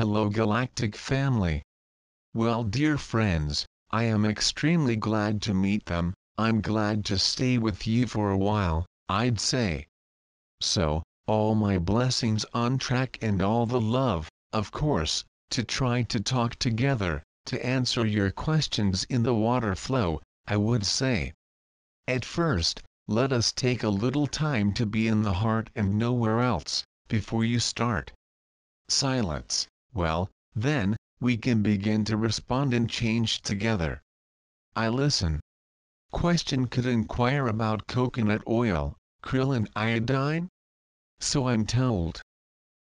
Hello Galactic family. Well dear friends, I am extremely glad to meet them. I'm glad to stay with you for a while, I'd say. So, all my blessings on track and all the love, of course, to try to talk together, to answer your questions in the water flow, I would say. At first, let us take a little time to be in the heart and nowhere else, before you start. Silence, well, then, we can begin to respond and change together. I listen. Question could inquire about coconut oil, krill and iodine? So I'm told.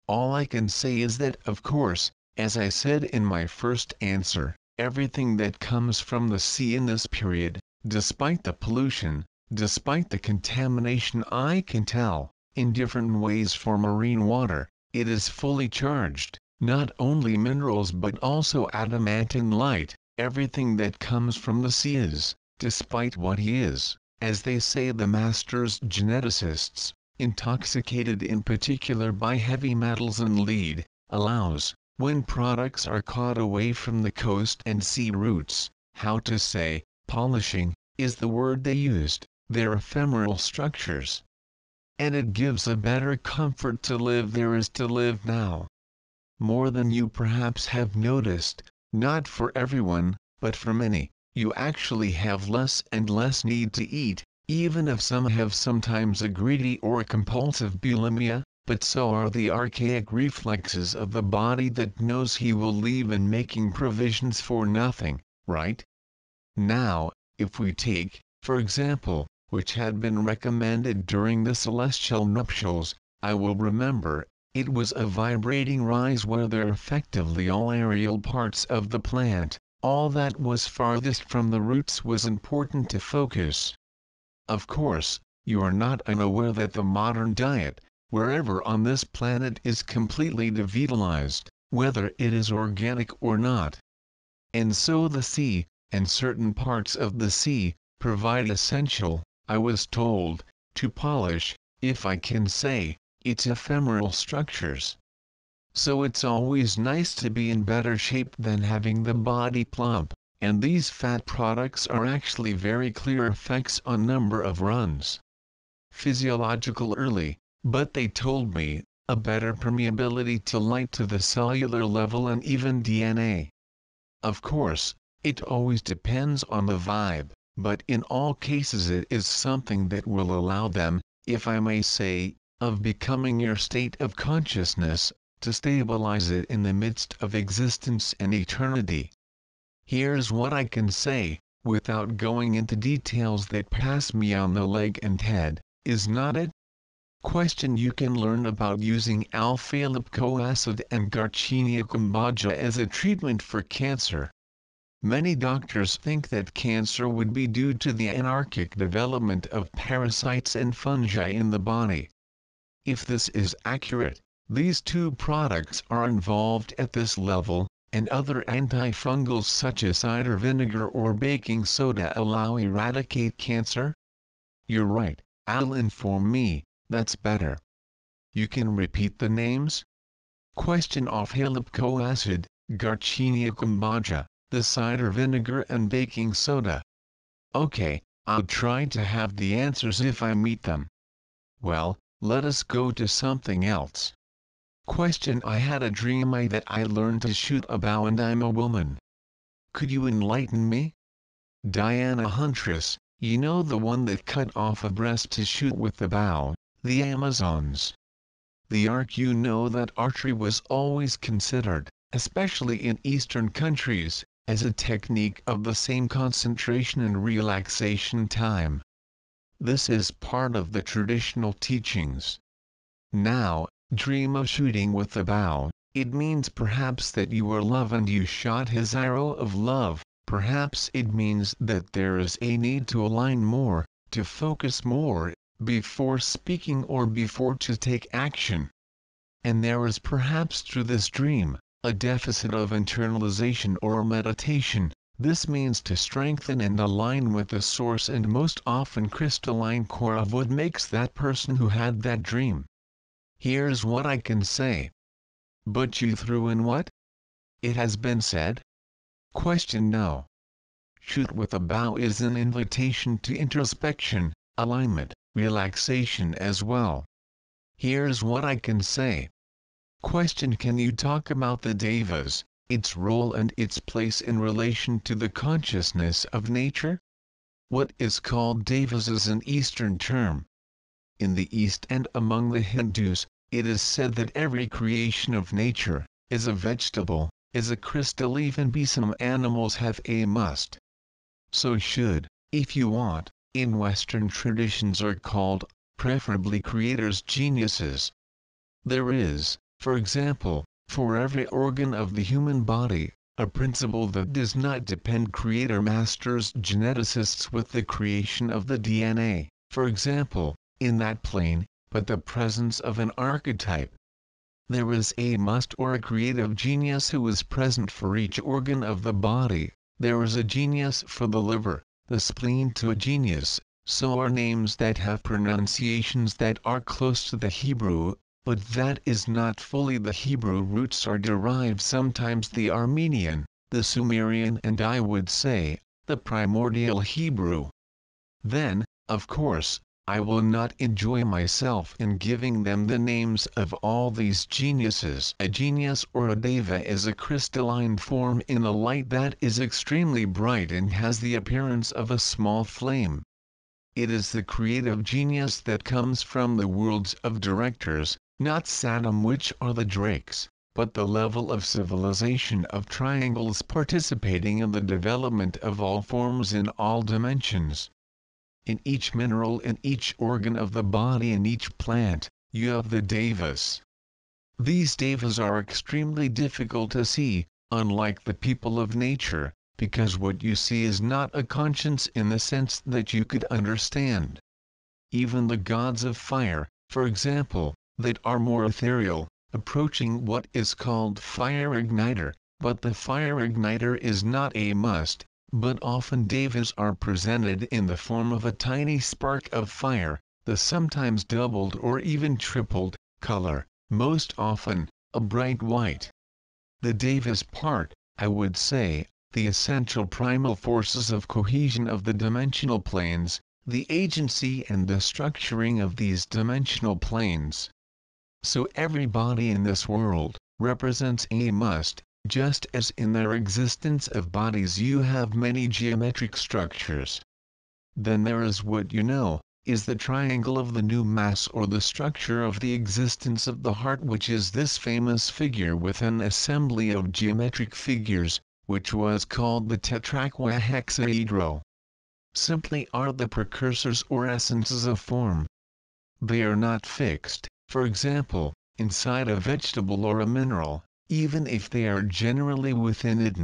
All I can say is that of course, as I said in my first answer, everything that comes from the sea in this period, despite the pollution, despite the contamination I can tell, in different ways for marine water, it is fully charged, not only minerals but also adamantine light. Everything that comes from the sea is, despite what he is, as they say the masters geneticists, intoxicated in particular by heavy metals and lead, allows, when products are caught away from the coast and sea routes, how to say, polishing, is the word they used, their ephemeral structures. And it gives a better comfort to live there as to live now. More than you perhaps have noticed, not for everyone, but for many, you actually have less and less need to eat, even if some have sometimes a greedy or a compulsive bulimia, but so are the archaic reflexes of the body that knows he will leave in making provisions for nothing, right? Now, if we take, for example, which had been recommended during the celestial nuptials, I will remember, it was a vibrating rise where they're effectively all aerial parts of the plant, all that was farthest from the roots was important to focus. Of course, you are not unaware that the modern diet, wherever on this planet is completely devitalized, whether it is organic or not. And so the sea, and certain parts of the sea, provide essential, I was told, to polish, if I can say, its ephemeral structures. So it's always nice to be in better shape than having the body plump, and these fat products are actually very clear effects on number of runs. Physiological early, but they told me, a better permeability to light to the cellular level and even DNA. Of course, it always depends on the vibe, but in all cases it is something that will allow them, if I may say, of becoming your state of consciousness, to stabilize it in the midst of existence and eternity. Here's what I can say, without going into details that pass me on the leg and head, is not it? Question you can learn about using alpha-lipoic acid and Garcinia cambogia as a treatment for cancer. Many doctors think that cancer would be due to the anarchic development of parasites and fungi in the body. If this is accurate, these two products are involved at this level, and other antifungals such as cider vinegar or baking soda allow eradicate cancer? You're right, I'll inform me, that's better. You can repeat the names? Question alpha-lipoic acid, Garcinia cambogia, the cider vinegar and baking soda. Okay, I'll try to have the answers if I meet them. Well, let us go to something else. Question I had a dream that I learned to shoot a bow and I'm a woman. Could you enlighten me? Diana Huntress, you know the one that cut off a breast to shoot with the bow, the Amazons. The arc you know that archery was always considered, especially in Eastern countries, as a technique of the same concentration and relaxation time. This is part of the traditional teachings. Now, dream of shooting with the bow, it means perhaps that you are love and you shot his arrow of love, perhaps it means that there is a need to align more, to focus more, before speaking or before to take action. And there is perhaps through this dream, a deficit of internalization or meditation. This means to strengthen and align with the source and most often crystalline core of what makes that person who had that dream. Here's what I can say. But you threw in what? it has been said? Question no. Shoot with a bow is an invitation to introspection, alignment, relaxation as well. Here's what I can say. Question: can you talk about the devas, its role and its place in relation to the consciousness of nature? What is called devas is an Eastern term. In the East and among the Hindus, it is said that every creation of nature, is a vegetable, is a crystal, even be some animals have a must. So should, if you want, in Western traditions are called, preferably creators, geniuses. There is, for example, for every organ of the human body, a principle that does not depend creator masters geneticists with the creation of the DNA, for example, in that plane, but the presence of an archetype. There is a must or a creative genius who is present for each organ of the body. There is a genius for the liver, the spleen to a genius, so are names that have pronunciations that are close to the Hebrew, but that is not fully the Hebrew. Roots are derived sometimes the Armenian, the Sumerian, and I would say, the primordial Hebrew. Then, of course, I will not enjoy myself in giving them the names of all these geniuses. A genius or a deva is a crystalline form in the light that is extremely bright and has the appearance of a small flame. It is the creative genius that comes from the worlds of directors, not Saddam, which are the drakes, but the level of civilization of triangles participating in the development of all forms in all dimensions. In each mineral, in each organ of the body, in each plant, you have the devas. These devas are extremely difficult to see, unlike the people of nature, because what you see is not a conscience in the sense that you could understand. Even the gods of fire, for example, that are more ethereal, approaching what is called fire igniter, but the fire igniter is not a must, but often devas are presented in the form of a tiny spark of fire, the sometimes doubled or even tripled color, most often, a bright white. The devas part, I would say, the essential primal forces of cohesion of the dimensional planes, the agency and the structuring of these dimensional planes. So every body in this world represents a must, just as in their existence of bodies you have many geometric structures. Then there is what you know, is the triangle of the new mass or the structure of the existence of the heart, which is this famous figure with an assembly of geometric figures, which was called the tetrahedron. Simply are the precursors or essences of form. They are not fixed, for example, inside a vegetable or a mineral, even if they are generally within it.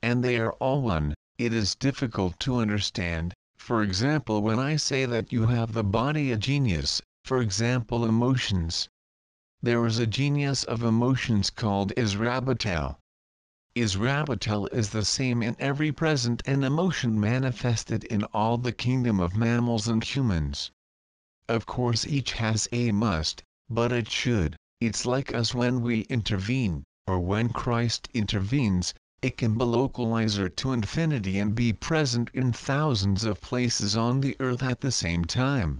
And they are all one. It is difficult to understand, for example, when I say that you have the body a genius, for example emotions. There is a genius of emotions called Israbatel. Israbatel is the same in every present and emotion manifested in all the kingdom of mammals and humans. Of course each has a must, but it should. It's like us when we intervene, or when Christ intervenes, it can be localizer to infinity and be present in thousands of places on the earth at the same time.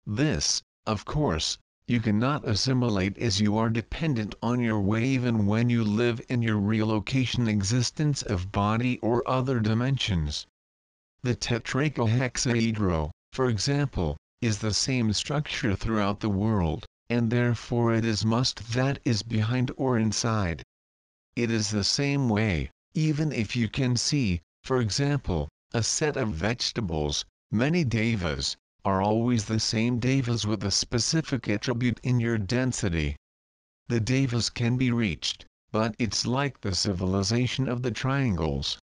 This, of course, you cannot assimilate as you are dependent on your way even when you live in your relocation existence of body or other dimensions. The tetrahedron, for example, is the same structure throughout the world, and therefore it is must that is behind or inside. It is the same way, even if you can see, for example, a set of vegetables, many devas, are always the same devas with a specific attribute in your density. The devas can be reached, but it's like the civilization of the triangles.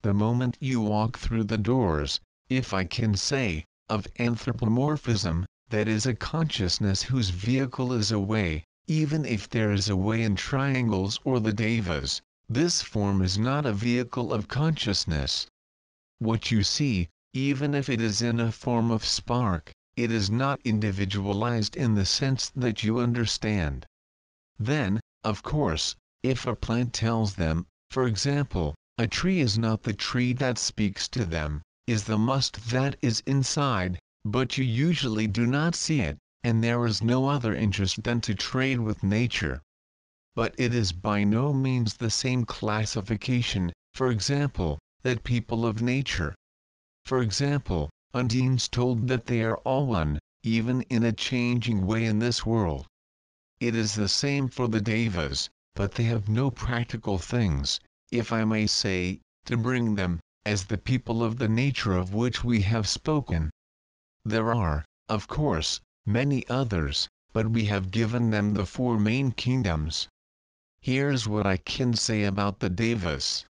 The moment you walk through the doors, if I can say, of anthropomorphism, that is a consciousness whose vehicle is a way, even if there is a way in triangles or the devas, this form is not a vehicle of consciousness. What you see, even if it is in a form of spark, it is not individualized in the sense that you understand. Then, of course, If a plant tells them, for example, a tree is not the tree that speaks to them, is the must that is inside, but you usually do not see it, and there is no other interest than to trade with nature. But it is by no means the same classification, for example, that people of nature. For example, Undines told that they are all one, even in a changing way in this world. It is the same for the Devas, but they have no practical things, if I may say, to bring them, as the people of the nature of which we have spoken. There are, of course, many others, but we have given them the four main kingdoms. Here's what I can say about the Devas.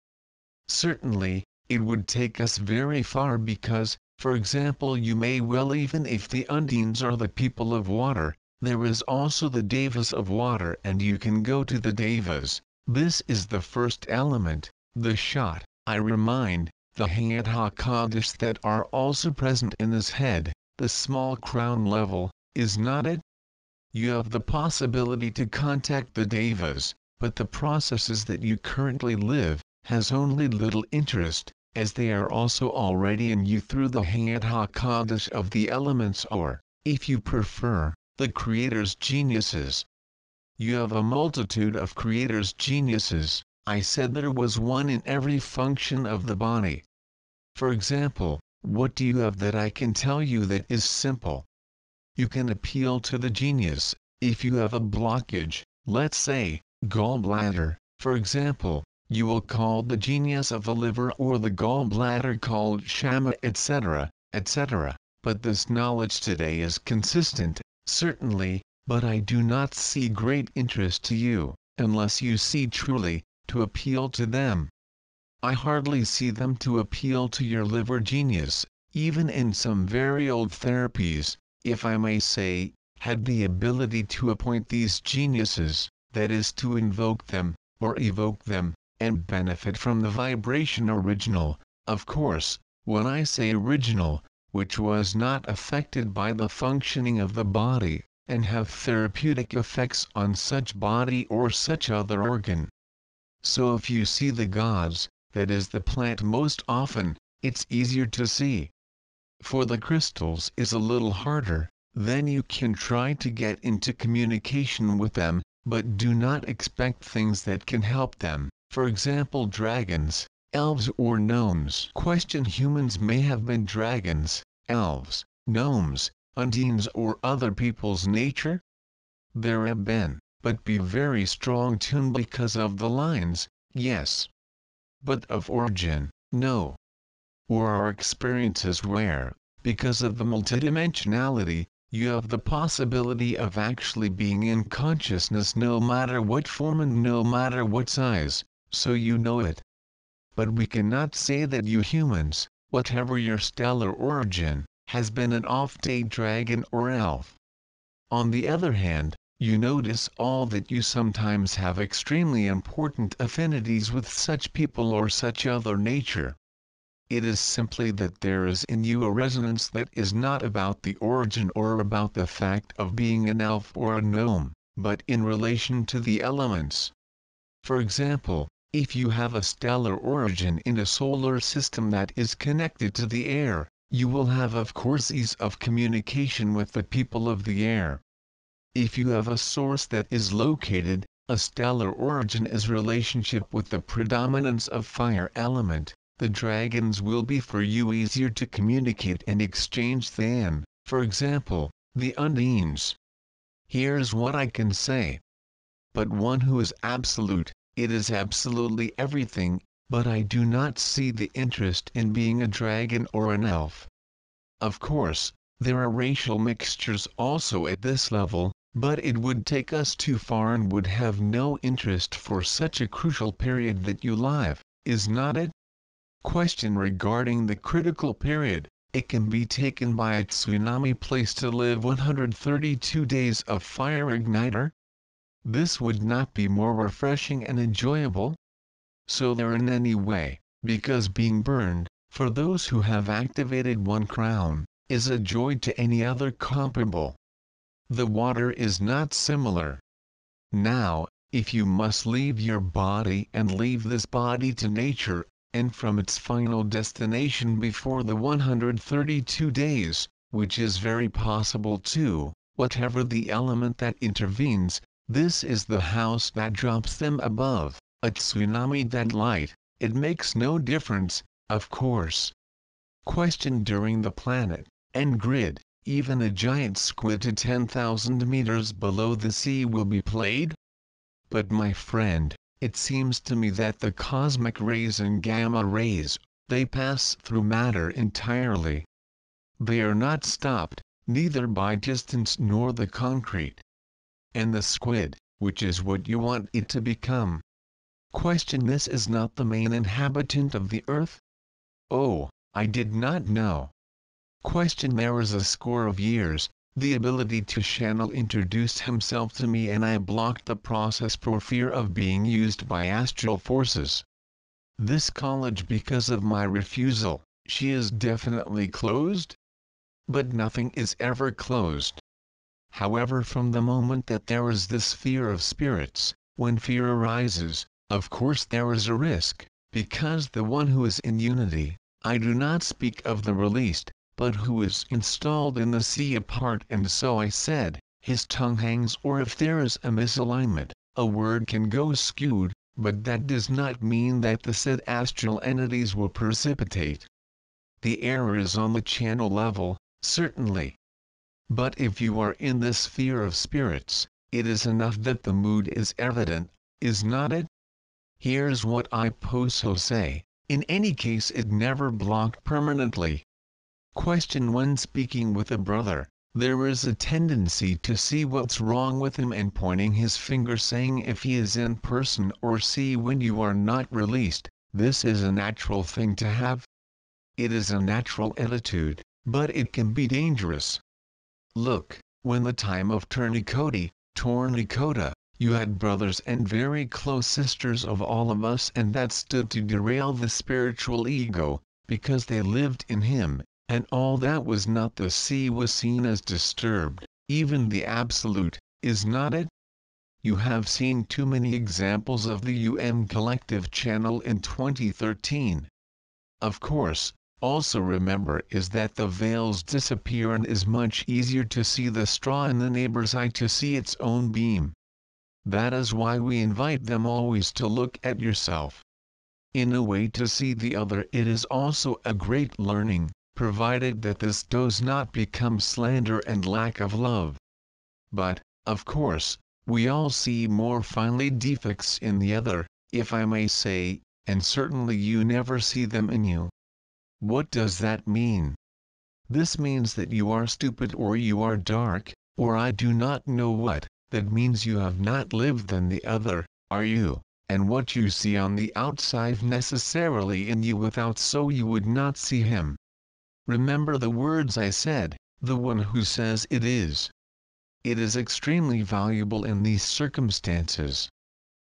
Certainly, it would take us very far because, for example, you may well, even if the Undines are the people of water, there is also the Devas of water, and you can go to the Devas. This is the first element, the shot, I remind, the Hadhakadish that are also present in his head, the small crown level, is not it? You have the possibility to contact the Devas, but the processes that you currently live, has only little interest, as they are also already in you through the Hadhakadish of the elements, or, if you prefer, the Creator's geniuses. You have a multitude of Creator's geniuses. I said there was one in every function of the body. For example, what do you have that I can tell you that is simple? You can appeal to the genius, if you have a blockage, let's say, gallbladder, for example, you will call the genius of the liver or the gallbladder called Shama, etc., etc. But this knowledge today is consistent, certainly, but I do not see great interest to you, unless you see truly, to appeal to them. I hardly see them to appeal to your liver genius, even in some very old therapies, if I may say, had the ability to appoint these geniuses, that is to invoke them, or evoke them, and benefit from the vibration original, of course, when I say original, which was not affected by the functioning of the body, and have therapeutic effects on such body or such other organ. So if you see the gods, that is the plant most often, it's easier to see. For the crystals is a little harder, then you can try to get into communication with them, but do not expect things that can help them, for example dragons, elves or gnomes. Question: humans may have been dragons, elves, gnomes, undines or other people's nature? There have been, but be very strong tuned because of the lines, yes. But of origin, no. Or our experiences where, because of the multidimensionality, you have the possibility of actually being in consciousness no matter what form and no matter what size, so you know it. But we cannot say that you humans, whatever your stellar origin, has been an off-day dragon or elf. On the other hand, you notice all that you sometimes have extremely important affinities with such people or such other nature. It is simply that there is in you a resonance that is not about the origin or about the fact of being an elf or a gnome, but in relation to the elements. For example, if you have a stellar origin in a solar system that is connected to the air, you will have of course ease of communication with the people of the air. If you have a source that is located, a stellar origin is relationship with the predominance of fire element, the dragons will be for you easier to communicate and exchange than, for example, the undines. Here's what I can say. But one who is absolute, it is absolutely everything, but I do not see the interest in being a dragon or an elf. Of course, there are racial mixtures also at this level, but it would take us too far and would have no interest for such a crucial period that you live, is not it? Question regarding the critical period: it can be taken by a tsunami place to live 132 days of fire igniter? This would not be more refreshing and enjoyable? So there in any way, because being burned, for those who have activated one crown, is a joy to any other comparable. The water is not similar. Now, if you must leave your body and leave this body to nature, and from its final destination before the 132 days, which is very possible too, whatever the element that intervenes, this is the house that drops them above, a tsunami that light, it makes no difference, of course. Question during the planet, and grid, even a giant squid to 10,000 meters below the sea will be played? But my friend, it seems to me that the cosmic rays and gamma rays, they pass through matter entirely. They are not stopped, neither by distance nor the concrete. And the squid, which is what you want it to become. Question: this is not the main inhabitant of the earth? Oh, I did not know. Question: there was a score of years, the ability to channel introduced himself to me and I blocked the process for fear of being used by astral forces. This college, because of my refusal, she is definitely closed? But nothing is ever closed. However, from the moment that there is this fear of spirits, when fear arises, of course there is a risk, because the one who is in unity, I do not speak of the released, but who is installed in the sea apart, and so I said, his tongue hangs, or if there is a misalignment, a word can go skewed, but that does not mean that the said astral entities will precipitate. The error is on the channel level, certainly. But if you are in this sphere of spirits, it is enough that the mood is evident, is not it? Here's what I also say, in any case it never blocked permanently. Question: when speaking with a brother, there is a tendency to see what's wrong with him and pointing his finger saying if he is in person, or see when you are not released. This is a natural thing to have. It is a natural attitude, but it can be dangerous. Look, when the time of tourniquet, you had brothers and very close sisters of all of us, and that stood to derail the spiritual ego, because they lived in him, and all that was not the sea was seen as disturbed, even the absolute, is not it? You have seen too many examples of the collective channel in 2013. Of course, also remember is that the veils disappear and is much easier to see the straw in the neighbor's eye to see its own beam. That is why we invite them always to look at yourself. In a way to see the other. It is also a great learning, provided that this does not become slander and lack of love. But, of course, we all see more finely defects in the other, if I may say, and certainly you never see them in you. What does that mean? This means that you are stupid, or you are dark, or I do not know what. That means you have not lived than the other, are you, and what you see on the outside necessarily in you without, so you would not see him. Remember the words I said, the one who says it is. It is extremely valuable in these circumstances.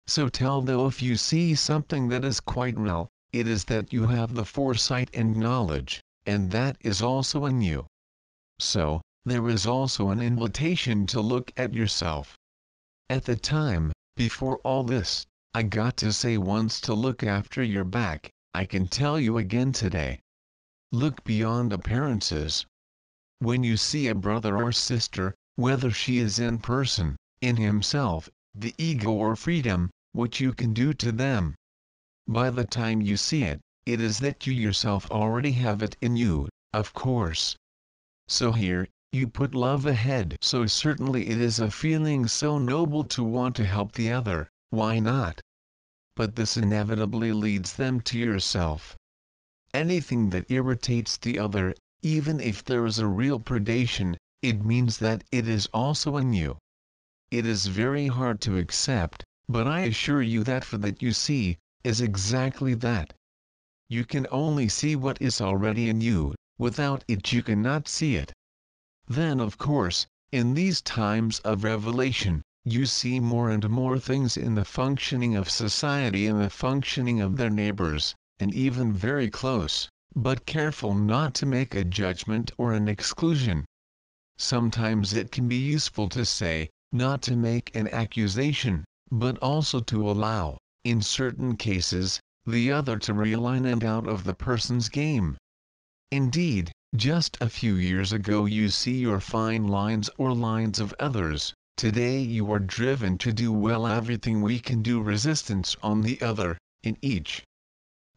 So tell though if you see something that is quite real, it is that you have the foresight and knowledge, and that is also in you. So, there is also an invitation to look at yourself. At the time, before all this, I got to say once to look after your back. I can tell you again today. Look beyond appearances. When you see a brother or sister, whether she is in person, in himself, the ego or freedom, what you can do to them. By the time you see it, it is that you yourself already have it in you, of course. So here, you put love ahead. So certainly it is a feeling so noble to want to help the other, why not? But this inevitably leads them to yourself. Anything that irritates the other, even if there is a real predation, it means that it is also in you. It is very hard to accept, but I assure you that for that you see, is exactly that. You can only see what is already in you, without it you cannot see it. Then of course, in these times of revelation, you see more and more things in the functioning of society and the functioning of their neighbors, and even very close, but careful not to make a judgment or an exclusion. Sometimes it can be useful to say, not to make an accusation, but also to allow, in certain cases, the other to realign and out of the person's game. Indeed, just a few years ago you see your fine lines or lines of others, today you are driven to do well everything we can do, resistance on the other, in each.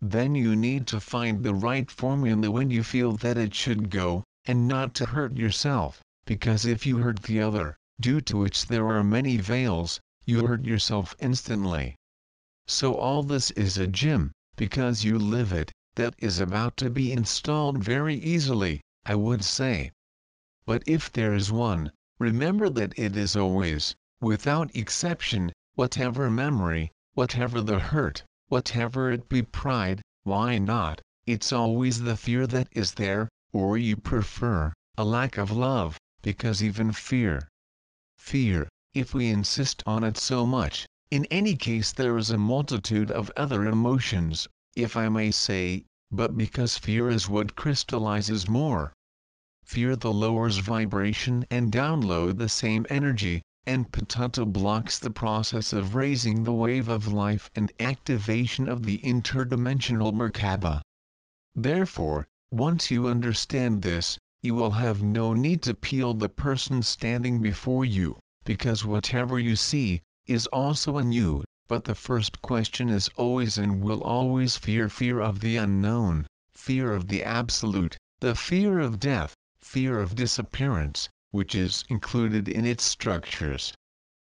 Then you need to find the right formula when you feel that it should go, and not to hurt yourself, because if you hurt the other, due to which there are many veils, you hurt yourself instantly. So all this is a gym, because you live it, that is about to be installed very easily, I would say. But if there is one, remember that it is always, without exception, whatever memory, whatever the hurt, whatever it be pride, why not, it's always the fear that is there, or you prefer, a lack of love, because even fear, if we insist on it so much, in any case there is a multitude of other emotions, if I may say, but because fear is what crystallizes more. Fear the lowers vibration and download the same energy, and potato blocks the process of raising the wave of life and activation of the interdimensional Merkaba. Therefore, once you understand this, you will have no need to peel the person standing before you, because whatever you see, is also in you, but the first question is always and will always fear of the unknown, fear of the absolute, the fear of death, fear of disappearance, which is included in its structures.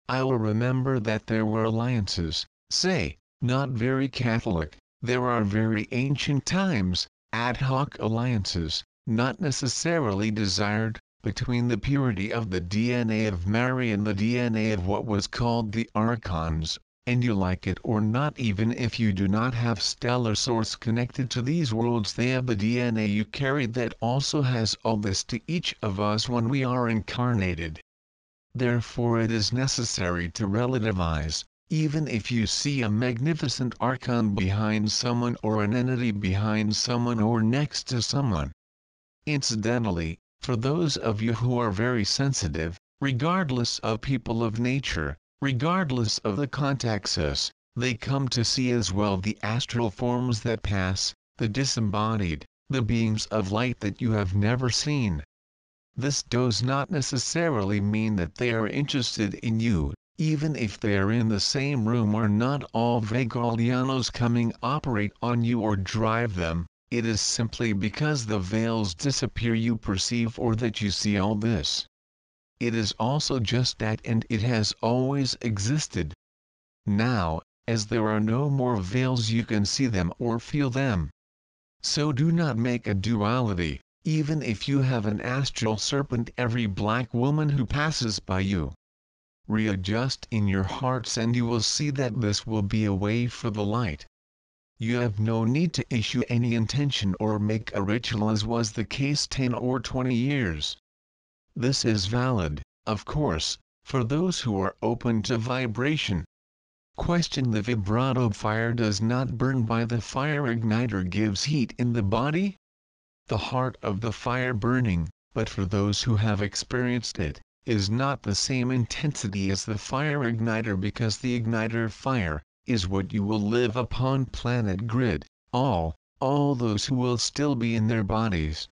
I will remember that there were alliances, say, not very Catholic, there are very ancient times, ad hoc alliances, not necessarily desired, between the purity of the DNA of Mary and the DNA of what was called the Archons, and you like it or not, even if you do not have stellar source connected to these worlds, they have the DNA you carry that also has all this to each of us when we are incarnated. Therefore it is necessary to relativize, even if you see a magnificent archon behind someone or an entity behind someone or next to someone. Incidentally, for those of you who are very sensitive, regardless of people of nature, regardless of the contexts, they come to see as well the astral forms that pass, the disembodied, the beings of light that you have never seen. This does not necessarily mean that they are interested in you, even if they are in the same room or not all Vegalianos coming operate on you or drive them, it is simply because the veils disappear you perceive or that you see all this. It is also just that, and it has always existed. Now, as there are no more veils, you can see them or feel them. So do not make a duality, even if you have an astral serpent every black woman who passes by you. Readjust in your hearts and you will see that this will be a way for the light. You have no need to issue any intention or make a ritual as was the case 10 or 20 years. This is valid, of course, for those who are open to vibration. Question: the vibrato fire does not burn by the fire igniter gives heat in the body? The heart of the fire burning, but for those who have experienced it, is not the same intensity as the fire igniter, because the igniter fire is what you will live upon planet grid, all those who will still be in their bodies.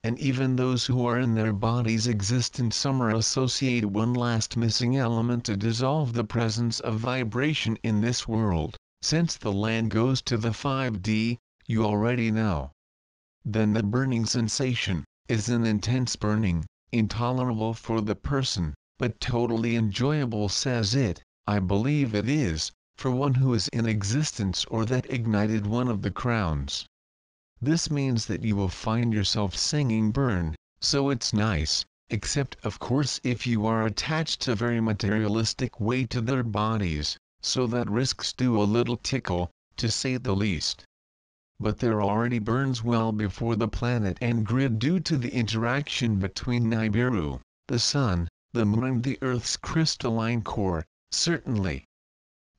And even those who are in their bodies exist in some or associate one last missing element to dissolve the presence of vibration in this world, since the land goes to the 5D, you already know. Then the burning sensation is an intense burning, intolerable for the person, but totally enjoyable, says it, I believe it is, for one who is in existence or that ignited one of the crowns. This means that you will find yourself singing burn, so it's nice, except of course if you are attached to very materialistic way to their bodies, so that risks do a little tickle, to say the least. But there already burns well before the planet and grid due to the interaction between Nibiru, the Sun, the Moon and the Earth's crystalline core, certainly.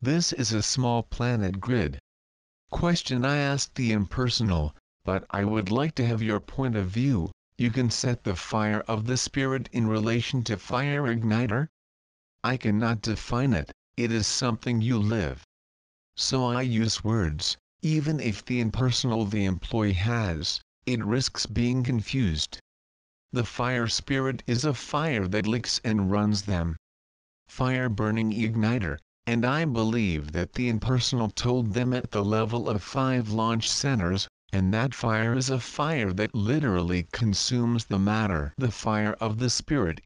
This is a small planet grid. Question: I asked the impersonal, but I would like to have your point of view. You can set the fire of the spirit in relation to fire igniter? I cannot define it. it is something you live. So I use words, even if the impersonal the employee has, it risks being confused. The fire spirit is a fire that licks and runs them. Fire burning igniter, and I believe that the impersonal told them at the level of 5 launch centers, and that fire is a fire that literally consumes the matter. The fire of the spirit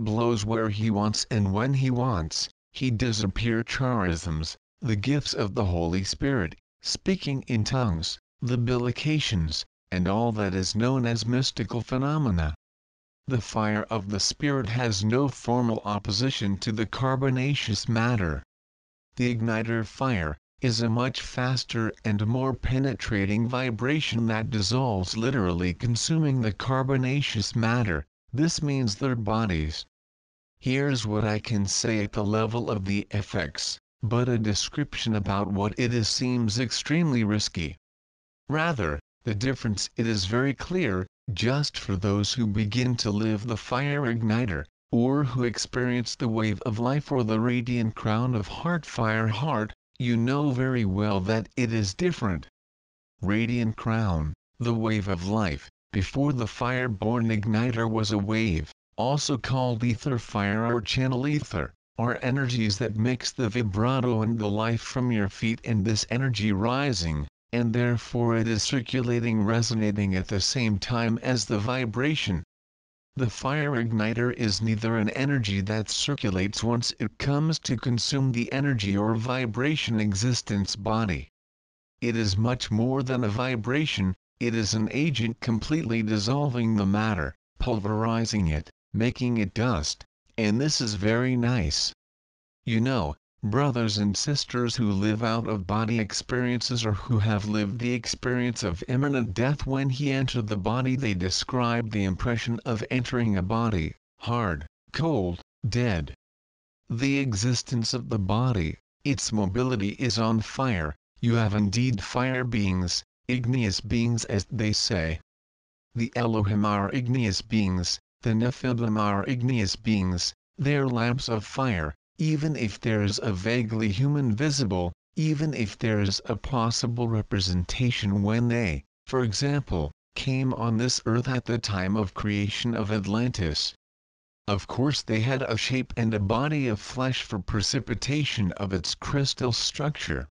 blows where he wants and when he wants, he disappear. Charisms, the gifts of the Holy Spirit, speaking in tongues, the bilocations, and all that is known as mystical phenomena. The fire of the Spirit has no formal opposition to the carbonaceous matter. The igniter fire is a much faster and more penetrating vibration that dissolves, literally consuming the carbonaceous matter. This means their bodies. Here's what I can say at the level of the effects, but a description about what it is seems extremely risky. Rather, the difference it is very clear, just for those who begin to live the fire igniter, or who experience the wave of life or the radiant crown of heart fire heart, you know very well that it is different. Radiant crown, the wave of life, before the fire-born igniter was a wave, also called ether fire or channel ether, are energies that mix the vibrato and the life from your feet, and this energy rising, and therefore it is circulating, resonating at the same time as the vibration. The fire igniter is neither an energy that circulates once it comes to consume the energy or vibration existence body. It is much more than a vibration, it is an agent completely dissolving the matter, pulverizing it, making it dust, and this is very nice. You know, brothers and sisters who live out-of-body experiences or who have lived the experience of imminent death when he entered the body, they describe the impression of entering a body, hard, cold, dead. The existence of the body, its mobility is on fire. You have indeed fire beings, igneous beings as they say. The Elohim are igneous beings, the Nephilim are igneous beings, they're lamps of fire. Even if there's a vaguely human visible, even if there's a possible representation when they, for example, came on this earth at the time of creation of Atlantis. Of course they had a shape and a body of flesh for precipitation of its crystal structure.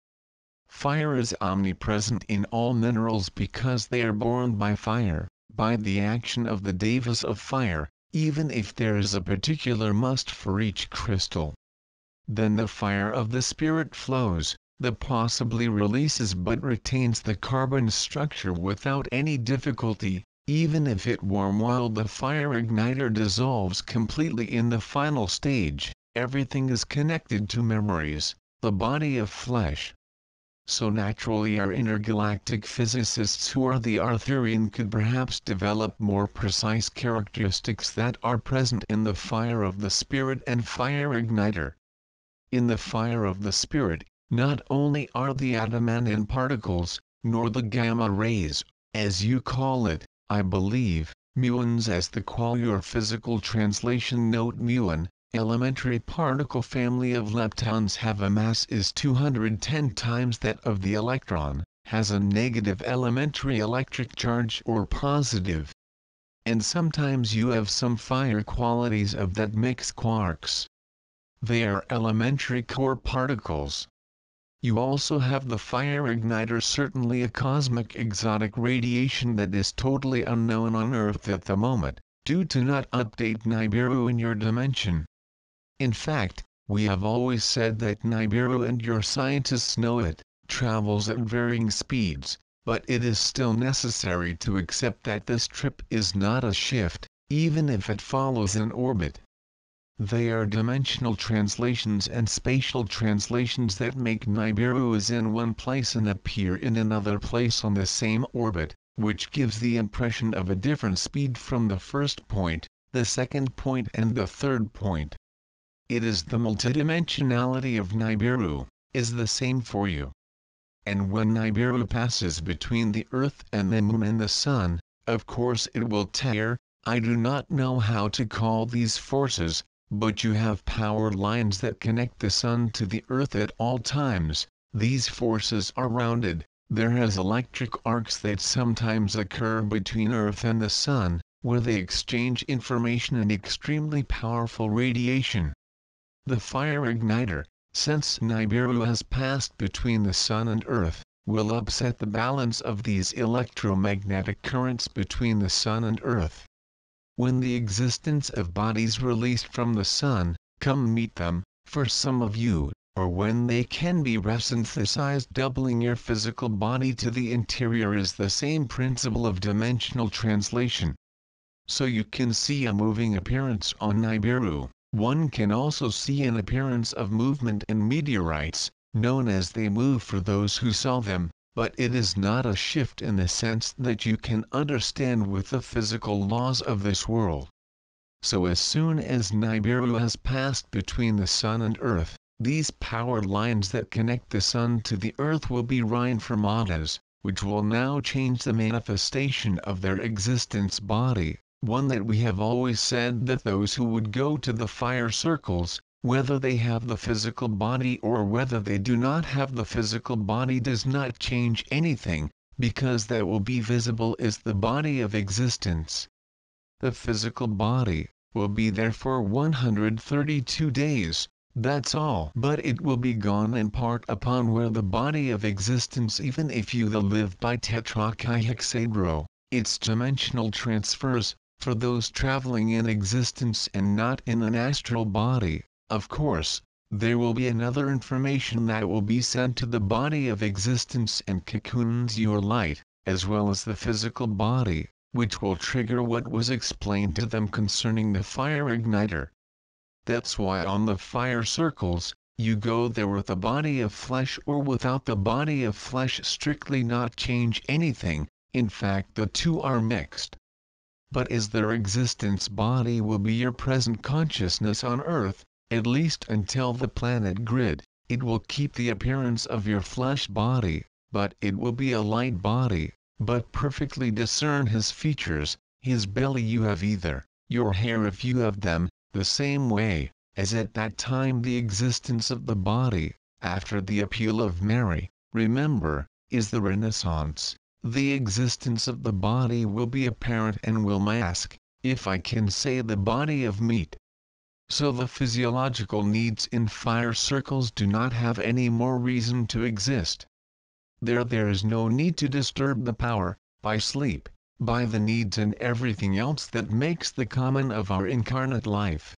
Fire is omnipresent in all minerals because they are born by fire, by the action of the devas of fire, even if there is a particular must for each crystal. Then the fire of the spirit flows, the possibly releases but retains the carbon structure without any difficulty, even if it warm while the fire igniter dissolves completely in the final stage. Everything is connected to memories, the body of flesh. So naturally our intergalactic physicists who are the Arcturian could perhaps develop more precise characteristics that are present in the fire of the spirit and fire igniter. In the fire of the spirit, not only are the adamantine particles, nor the gamma rays, as you call it, I believe, muons as the your physical translation note muon, elementary particle family of leptons have a mass is 210 times that of the electron, has a negative elementary electric charge or positive. And sometimes you have some fire qualities of that mix quarks. They are elementary core particles. You also have the fire igniter, certainly a cosmic exotic radiation that is totally unknown on Earth at the moment, due to not update Nibiru in your dimension. In fact, we have always said that Nibiru, and your scientists know it, travels at varying speeds, but it is still necessary to accept that this trip is not a shift, even if it follows an orbit. They are dimensional translations and spatial translations that make Nibiru is in one place and appear in another place on the same orbit, which gives the impression of a different speed from the first point, the second point and the third point. It is the multidimensionality of Nibiru, is the same for you. And when Nibiru passes between the Earth and the Moon and the Sun, of course it will tear. I do not know how to call these forces, but you have power lines that connect the sun to the earth at all times. These forces are rounded. There is electric arcs that sometimes occur between earth and the sun, where they exchange information and extremely powerful radiation. The fire igniter, since Nibiru has passed between the sun and earth, will upset the balance of these electromagnetic currents between the sun and earth. When the existence of bodies released from the sun come meet them, for some of you, or when they can be resynthesized, doubling your physical body to the interior is the same principle of dimensional translation. So you can see a moving appearance on Nibiru. One can also see an appearance of movement in meteorites, known as they move for those who saw them, but it is not a shift in the sense that you can understand with the physical laws of this world. So as soon as Nibiru has passed between the sun and earth, these power lines that connect the sun to the earth will be reinformadas, which will now change the manifestation of their existence body, one that we have always said that those who would go to the fire circles, whether they have the physical body or whether they do not have the physical body, does not change anything, because that will be visible is the body of existence. The physical body will be there for 132 days, that's all. But it will be gone in part upon where the body of existence, even if you live by tetrachihexadro, its dimensional transfers, for those traveling in existence and not in an astral body. Of course, there will be another information that will be sent to the body of existence and cocoons your light, as well as the physical body, which will trigger what was explained to them concerning the fire igniter. That's why on the fire circles, you go there with a body of flesh or without the body of flesh, strictly not change anything. In fact, the two are mixed. But as their existence body will be your present consciousness on earth, at least until the planet grid, it will keep the appearance of your flesh body, but it will be a light body, but perfectly discern his features, his belly you have either, your hair if you have them, the same way, as at that time the existence of the body, after the appeal of Mary, remember, is the Renaissance. The existence of the body will be apparent and will mask, if I can say, the body of meat. So the physiological needs in fire circles do not have any more reason to exist. There is no need to disturb the power, by sleep, by the needs and everything else that makes the common of our incarnate life.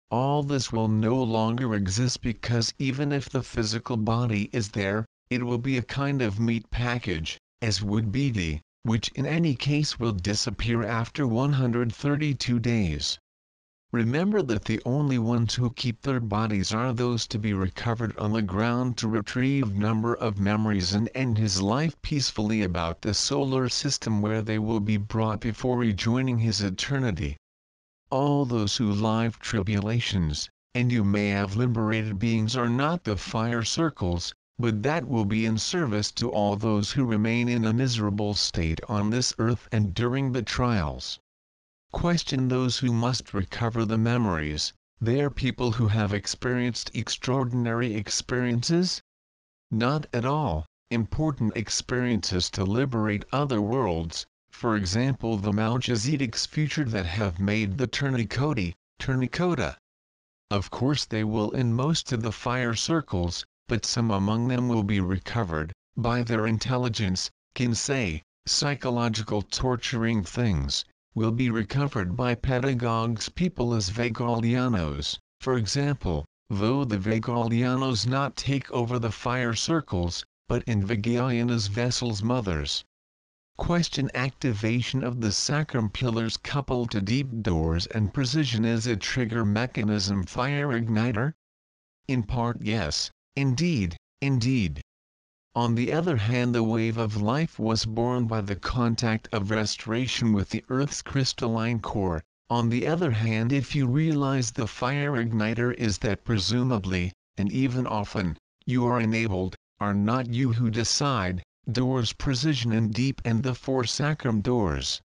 All this will no longer exist, because even if the physical body is there, it will be a kind of meat package, as would be the, which in any case will disappear after 132 days. Remember that the only ones who keep their bodies are those to be recovered on the ground to retrieve number of memories and end his life peacefully about the solar system, where they will be brought before rejoining his eternity. All those who live tribulations, and you may have liberated beings, are not the fire circles, but that will be in service to all those who remain in a miserable state on this earth and during the trials. Question those who must recover the memories. They are people who have experienced extraordinary experiences? Not at all. Important experiences to liberate other worlds, for example the Melchizedek's future that have made the Turnicota. Of course they will in most of the fire circles, but some among them will be recovered, by their intelligence, can say, psychological torturing things, will be recovered by pedagogues, people as Vegalianos, for example, though the Vegalianos not take over the fire circles, but in Vegaliana's vessels mothers. Question activation of the sacrum pillars coupled to deep doors and precision as a trigger mechanism fire igniter? In part yes, indeed. On the other hand, the wave of life was born by the contact of restoration with the Earth's crystalline core. On the other hand, if you realize the fire igniter is that presumably, and even often, you are enabled, are not you who decide, doors precision and deep and the four sacrum doors.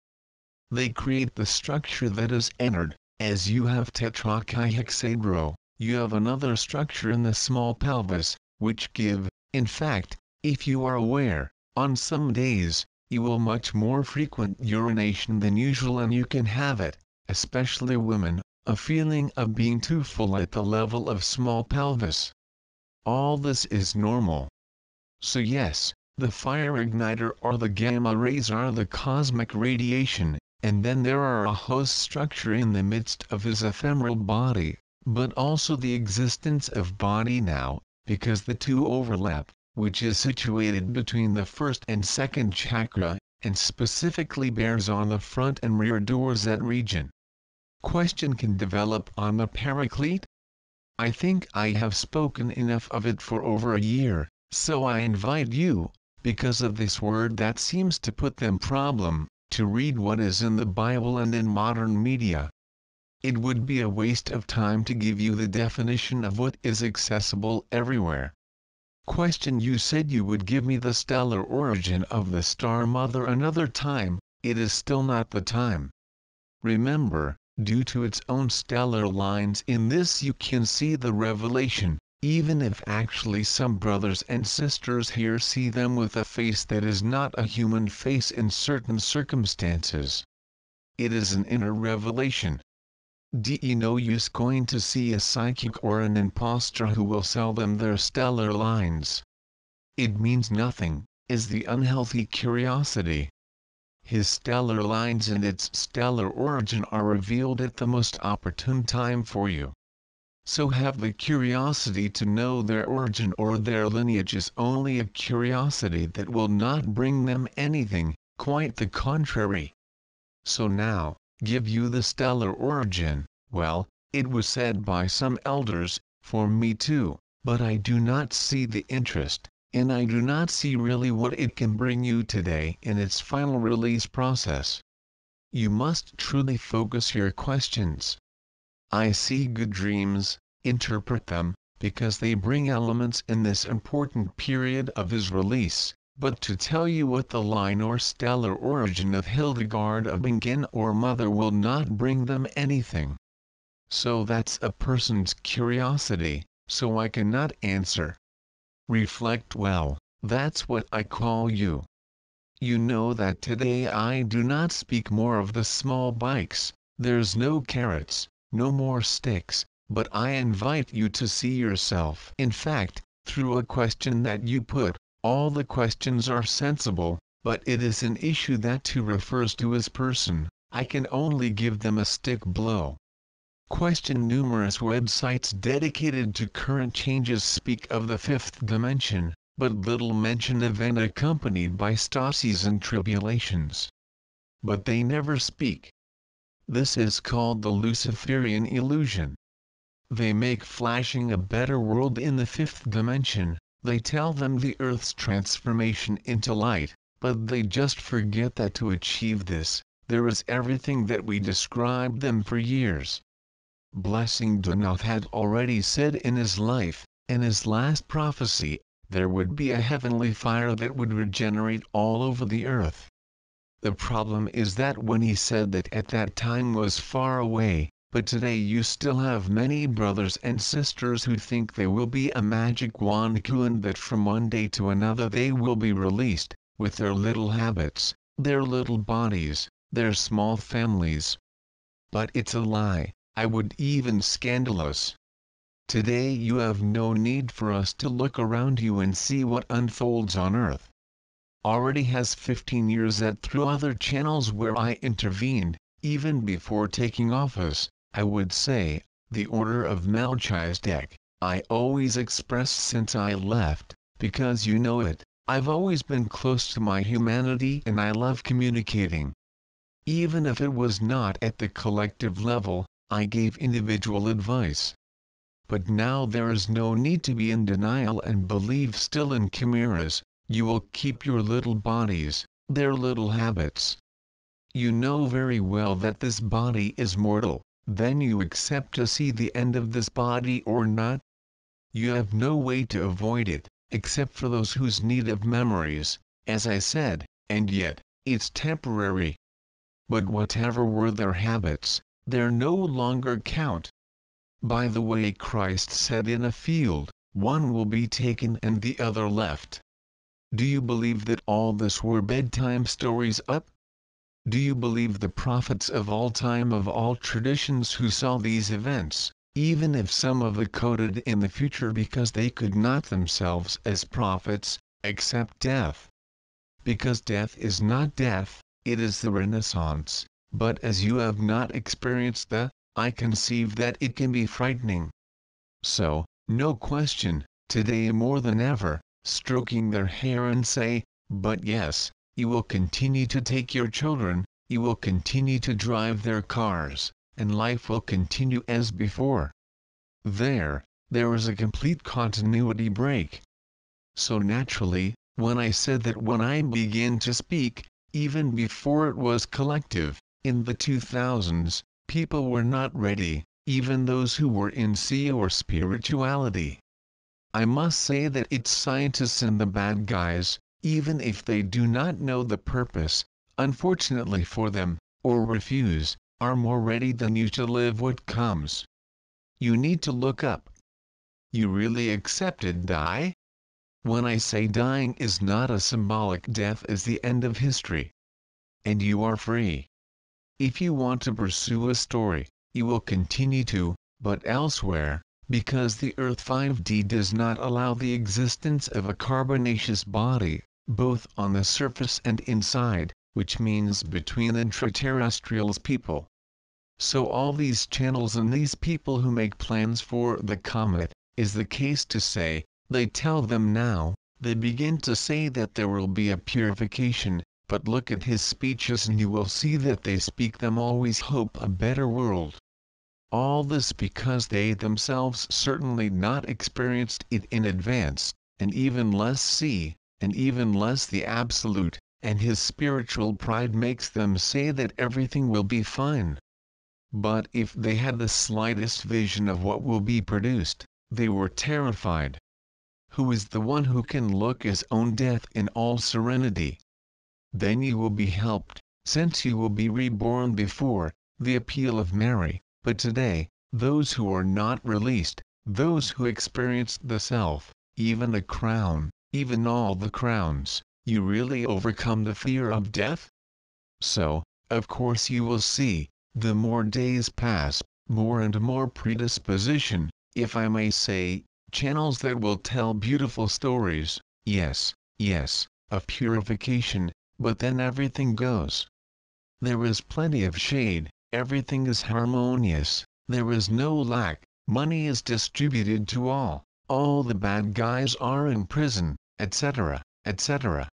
They create the structure that is entered, as you have tetrachihexadro, you have another structure in the small pelvis, which give, in fact, if you are aware, on some days, you will much more frequent urination than usual, and you can have it, especially women, a feeling of being too full at the level of small pelvis. All this is normal. So yes, the fire igniter or the gamma rays are the cosmic radiation, and then there are a host structure in the midst of his ephemeral body, but also the existence of body now, because the two overlap, which is situated between the first and second chakra, and specifically bears on the front and rear doors that region. Question can develop on the paraclete? I think I have spoken enough of it for over a year, so I invite you, because of this word that seems to put them problem, to read what is in the Bible and in modern media. It would be a waste of time to give you the definition of what is accessible everywhere. Question: you said you would give me the stellar origin of the star mother another time. It is still not the time. Remember, due to its own stellar lines in this you can see the revelation, even if actually some brothers and sisters here see them with a face that is not a human face in certain circumstances. It is an inner revelation. No use going to see a psychic or an impostor who will sell them their stellar lines. It means nothing, is the unhealthy curiosity. His stellar lines and its stellar origin are revealed at the most opportune time for you. So have the curiosity to know their origin or their lineage is only a curiosity that will not bring them anything, quite the contrary. So now, give you the stellar origin, well, it was said by some elders, for me too, but I do not see the interest, and I do not see really what it can bring you today in its final release process. You must truly focus your questions. I see good dreams, interpret them, because they bring elements in this important period of his release, but to tell you what the line or stellar origin of Hildegard of Bingen or Mother will not bring them anything. So that's a person's curiosity, so I cannot answer. Reflect well, that's what I call you. You know that today I do not speak more of the small bikes, there's no carrots, no more sticks, but I invite you to see yourself. In fact, through a question that you put, all the questions are sensible, but it is an issue that too refers to his person, I can only give them a stick blow. Question: numerous websites dedicated to current changes speak of the fifth dimension, but little mention event accompanied by stases and tribulations. But they never speak. This is called the Luciferian illusion. They make flashing a better world in the fifth dimension, they tell them the earth's transformation into light, but they just forget that to achieve this, there is everything that we described them for years. Blessing Dunath had already said in his life, in his last prophecy, there would be a heavenly fire that would regenerate all over the earth. The problem is that when he said that at that time was far away, but today you still have many brothers and sisters who think they will be a magic wand and that from one day to another they will be released, with their little habits, their little bodies, their small families. But it's a lie, I would even scandalous. Today you have no need for us to look around you and see what unfolds on earth. Already has 15 years that through other channels where I intervened, even before taking office, I would say, the order of Melchizedek, I always expressed since I left, because you know it, I've always been close to my humanity and I love communicating. Even if it was not at the collective level, I gave individual advice. But now there is no need to be in denial and believe still in chimeras, you will keep your little bodies, their little habits. You know very well that this body is mortal, then you accept to see the end of this body or not? You have no way to avoid it, except for those whose need of memories, as I said, and yet, it's temporary. But whatever were their habits, There no longer count. By the way, Christ said, in a field, one will be taken and the other left. Do you believe that all this were bedtime stories up? Do you believe the prophets of all time, of all traditions, who saw these events, even if some of it coded in the future, because they could not themselves as prophets accept death? Because death is not death, it is the Renaissance, but as you have not experienced I conceive that it can be frightening. So, no question, today more than ever, stroking their hair and say, but yes, you will continue to take your children, you will continue to drive their cars, and life will continue as before. There is a complete continuity break. So naturally, when I said that when I began to speak, even before it was collective, in the 2000s, people were not ready, even those who were in SIA or spirituality. I must say that it's scientists and the bad guys, even if they do not know the purpose, unfortunately for them, or refuse, are more ready than you to live what comes. You need to look up. You really accepted die? When I say dying is not a symbolic death as the end of history. And you are free. If you want to pursue a story, you will continue to, but elsewhere, because the Earth 5D does not allow the existence of a carbonaceous body, both on the surface and inside, which means between intraterrestrials people. So all these channels and these people who make plans for the comet, is the case to say, they tell them now, they begin to say that there will be a purification, but look at his speeches and you will see that they speak them always hope a better world. All this because they themselves certainly not experienced it in advance, and even less see, and even less the absolute, and his spiritual pride makes them say that everything will be fine. But if they had the slightest vision of what will be produced, they were terrified. Who is the one who can look his own death in all serenity? Then you will be helped, since you will be reborn before the appeal of Mary. But today, those who are not released, those who experienced the self, even a crown, even all the crowns, you really overcome the fear of death? So, of course you will see, the more days pass, more and more predisposition, if I may say, channels that will tell beautiful stories, yes, of purification, but then everything goes. There is plenty of shade. Everything is harmonious, there is no lack, money is distributed to all the bad guys are in prison, etc., etc.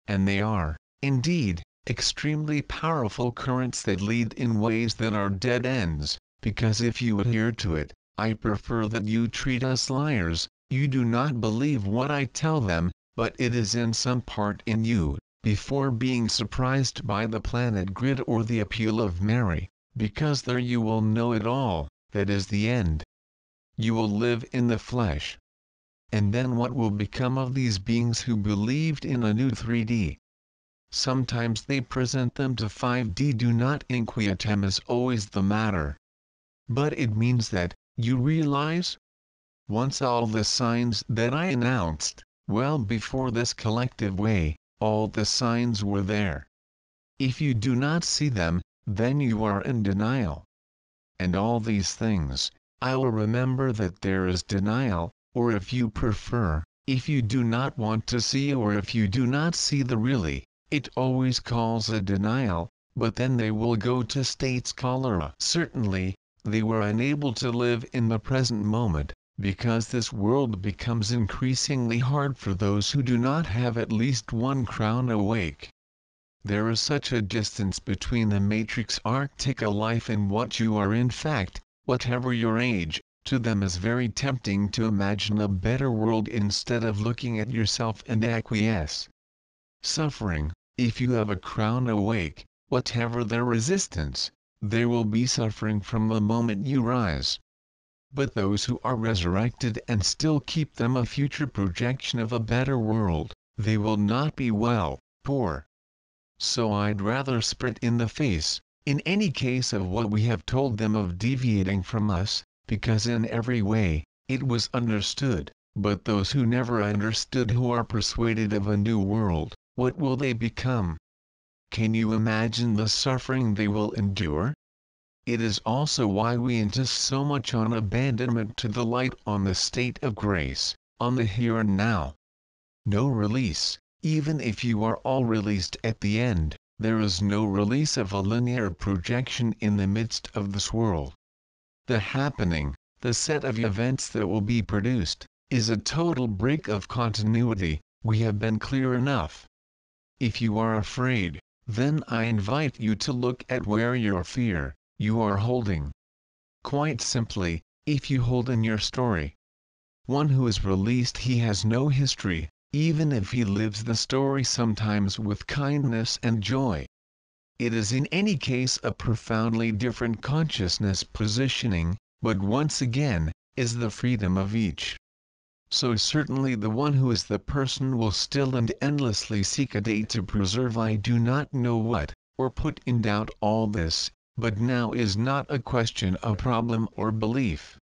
And they are, indeed, extremely powerful currents that lead in ways that are dead ends, because if you adhere to it, I prefer that you treat us liars, you do not believe what I tell them, but it is in some part in you. Before being surprised by the planet grid or the appeal of Mary, because there you will know it all, that is the end. You will live in the flesh. And then what will become of these beings who believed in a new 3D? Sometimes they present them to 5D. Do not inquietem is always the matter. But it means that, you realize? Once all the signs that I announced, well before this collective way, all the signs were there. If you do not see them, then you are in denial. And all these things, I will remember that there is denial, or if you prefer, if you do not want to see or if you do not see the really, it always calls a denial, but then they will go to states cholera. Certainly, they were unable to live in the present moment, because this world becomes increasingly hard for those who do not have at least one crown awake. There is such a distance between the matrix Arctica life and what you are in fact, whatever your age, to them is very tempting to imagine a better world instead of looking at yourself and acquiesce. Suffering, if you have a crown awake, whatever their resistance, there will be suffering from the moment you rise. But those who are resurrected and still keep them a future projection of a better world, they will not be poor. So I'd rather spit in the face, in any case of what we have told them of deviating from us, because in every way, it was understood, but those who never understood who are persuaded of a new world, what will they become? Can you imagine the suffering they will endure? It is also why we insist so much on abandonment to the light, on the state of grace, on the here and now. No release, even if you are all released at the end, there is no release of a linear projection in the midst of this world. The happening, the set of events that will be produced, is a total break of continuity. We have been clear enough. If you are afraid, then I invite you to look at where your fear, you are holding. Quite simply, if you hold in your story. One who is released, he has no history, even if he lives the story sometimes with kindness and joy. It is in any case a profoundly different consciousness positioning, but once again, is the freedom of each. So certainly the one who is the person will still and endlessly seek a day to preserve I do not know what, or put in doubt all this, but now is not a question of problem or belief.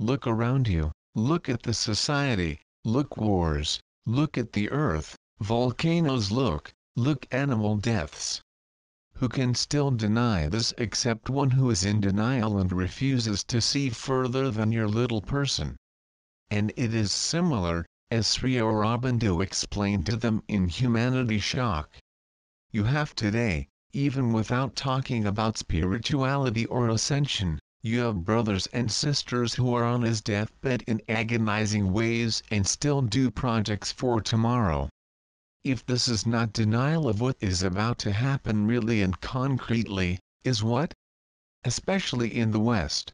Look around you, look at the society, look wars, look at the earth, volcanoes, look animal deaths. Who can still deny this except one who is in denial and refuses to see further than your little person? And it is similar, as Sri Aurobindo explained to them in Humanity Shock. You have today, even without talking about spirituality or ascension, you have brothers and sisters who are on his deathbed in agonizing ways and still do projects for tomorrow. If this is not denial of what is about to happen really and concretely, is what? Especially in the West.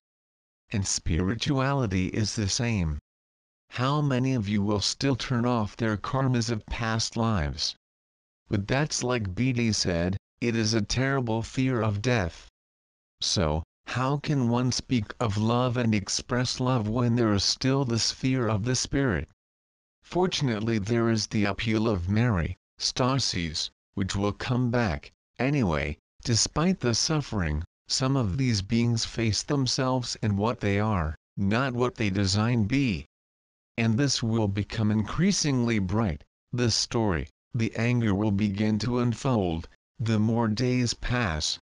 And spirituality is the same. How many of you will still turn off their karmas of past lives? But that's like BD said, it is a terrible fear of death. So, how can one speak of love and express love when there is still this fear of the spirit? Fortunately there is the appeal of Mary, STARSEEDS, which will come back. Anyway, despite the suffering, some of these beings face themselves and what they are, not what they design be. And this will become increasingly bright, this story, the anger will begin to unfold, the more days pass,